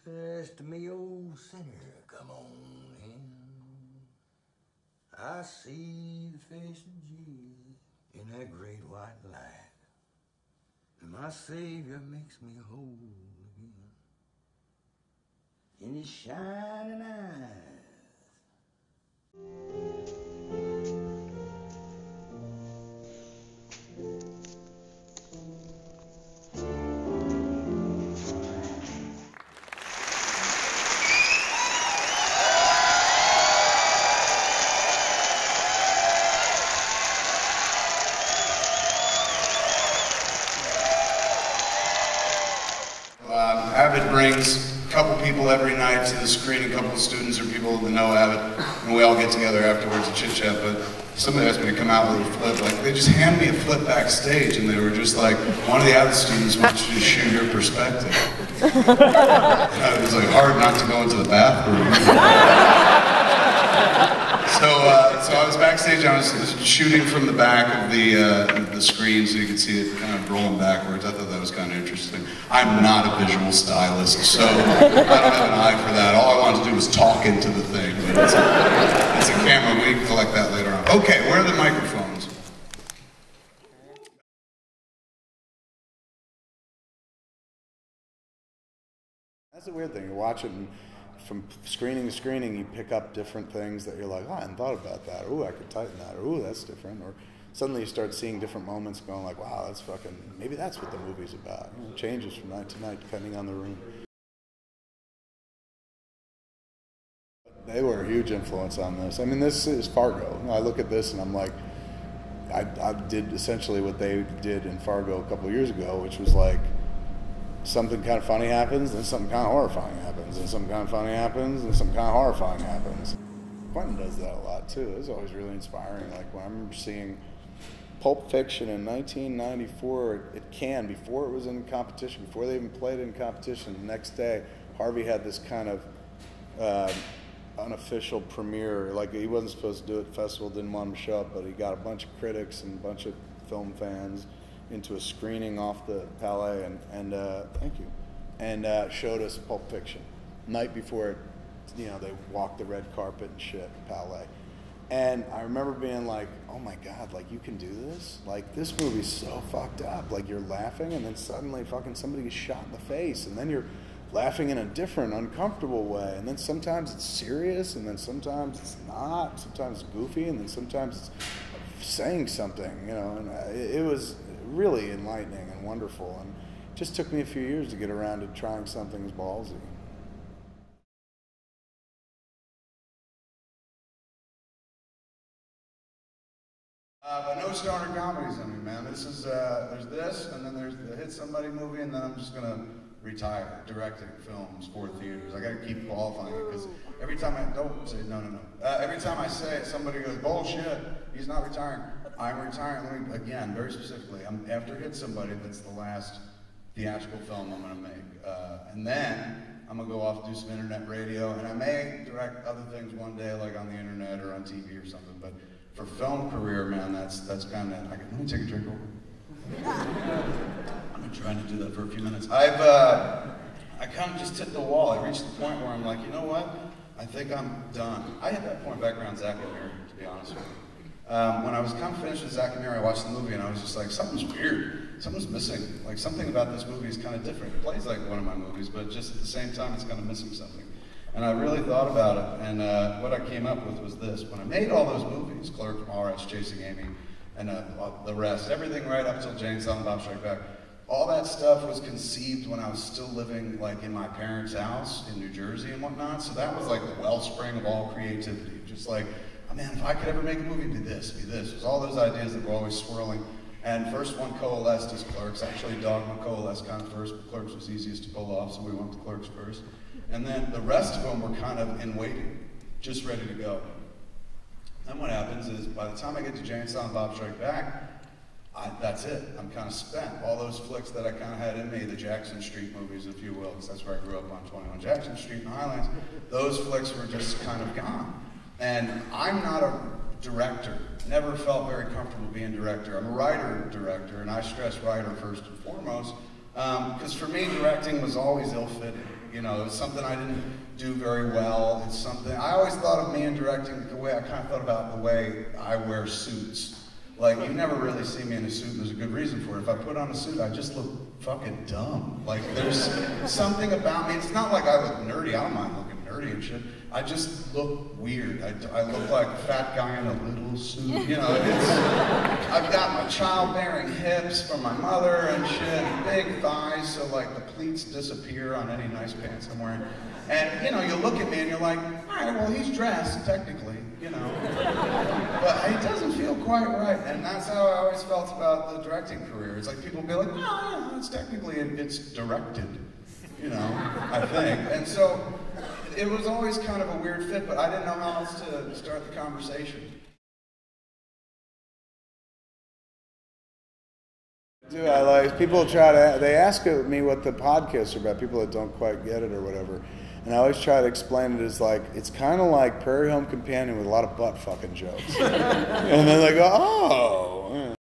says to me, old sinner, come on in. I see the face of Jesus in that great white light, and my Savior makes me whole again in his shining eyes. Avid brings a couple people every night to the screen, a couple of students or people that know Avid, and we all get together afterwards and chit chat. But somebody asked me to come out with a flip. Like, they just handed me a flip backstage, and they were just like, one of the Avid students wants you to shoot your perspective. And it was like hard not to go into the bathroom. So I was backstage. I was shooting from the back of the screen, so you could see it kind of rolling backwards. I thought that was kind of interesting. I'm not a visual stylist, so I don't have an eye for that. All I wanted to do was talk into the thing. But it's a camera. We can collect that later on. Okay, where are the microphones? That's the weird thing. You watch it, and from screening to screening, you pick up different things that you're like, oh, I hadn't thought about that. Or, ooh, I could tighten that. Or, ooh, that's different. Or suddenly you start seeing different moments going like, wow, that's fucking, maybe that's what the movie's about. You know, it changes from night to night depending on the room. They were a huge influence on this. I mean, this is Fargo. I look at this and I'm like, I did essentially what they did in Fargo a couple of years ago, which was like, something kind of funny happens, then something kind of horrifying happens, and something kind of funny happens, and something kind of horrifying happens. Quentin does that a lot too. It was always really inspiring. Like when I remember seeing Pulp Fiction in 1994 at Cannes, before it was in competition, before they even played it in competition, the next day Harvey had this kind of unofficial premiere. Like he wasn't supposed to do it at the festival, didn't want him to show up, but he got a bunch of critics and a bunch of film fans into a screening off the Palais and thank you, and showed us Pulp Fiction night before, you know, they walked the red carpet and shit, Palais. And I remember being like, oh my God, like you can do this? Like this movie's so fucked up. Like you're laughing and then suddenly fucking somebody gets shot in the face, and then you're laughing in a different, uncomfortable way, and then sometimes it's serious, and then sometimes it's not, sometimes it's goofy, and then sometimes it's saying something, you know, and it was really enlightening and wonderful, and it just took me a few years to get around to trying something as ballsy. But no stoner comedies in me, man. This is, there's this, and then there's the Hit Somebody movie, and then I'm just gonna retire directing films for theaters. I gotta keep qualifying it, because every time I, don't say, no. Every time I say it, somebody goes, bullshit, he's not retiring. I'm retiring. Let me, again, very specifically, I'm after Hit Somebody, that's the last theatrical film I'm gonna make. And then I'm gonna go off and do some internet radio, and I may direct other things one day, like on the internet or on TV or something, but for film career, man, that's kind of, let me take a drink over. I've been trying to do that for a few minutes. I kind of just hit the wall. I reached the point where I'm like, you know what? I think I'm done. I hit that point back around Zack and Miri, to be honest with you. When I was kind of finished with Zack and Miri, I watched the movie and I was just like, something's weird. Something's missing. Like something about this movie is kind of different. It plays like one of my movies, but just at the same time, it's kind of missing something. And I really thought about it, and what I came up with was this. When I made all those movies, Clerk, Mallrats, Chasing Amy, and the rest, everything right up till Jane Silent Bob Strike Back, all that stuff was conceived when I was still living like in my parents' house in New Jersey and whatnot. So that was like the wellspring of all creativity. Just like, oh man, if I could ever make a movie, it'd be this, it'd be this. It was all those ideas that were always swirling. And first one coalesced as Clerks. Actually, Dogma coalesced kind of first, but Clerks was easiest to pull off, so we went to Clerks first. And then the rest of them were kind of in waiting, just ready to go. Then what happens is, by the time I get to Jane Silent Bob Strike Back, that's it. I'm kind of spent. All those flicks that I kind of had in me, the Jackson Street movies, if you will, because that's where I grew up on 21 Jackson Street in the Highlands, those flicks were just kind of gone. And I'm not a director. Never felt very comfortable being a director. I'm a writer-director, and I stress writer first and foremost. Because for me, directing was always ill-fitting. You know, it was something I didn't do very well. It's something, I always thought of me in directing the way I kind of thought about the way I wear suits. Like, you never really see me in a suit, and there's a good reason for it. If I put on a suit, I just look fucking dumb. Like, there's something about me. It's not like I look nerdy. I don't mind looking nerdy and shit. I just look weird. I look like a fat guy in a little suit. You know, I've got my childbearing hips from my mother and shit, big thighs, so like the pleats disappear on any nice pants I'm wearing. And, you know, you look at me and you're like, all right, well, he's dressed, technically, you know. But it doesn't feel quite right. And that's how I always felt about the directing career. It's like people be like, no, yeah, it's technically, it's directed, you know, I think. And so it was always kind of a weird fit, but I didn't know how else to start the conversation. Do I like, people try to, they ask me what the podcasts are about, people that don't quite get it or whatever. And I always try to explain it as like, it's kind of like Prairie Home Companion with a lot of butt fucking jokes. And then they go, oh.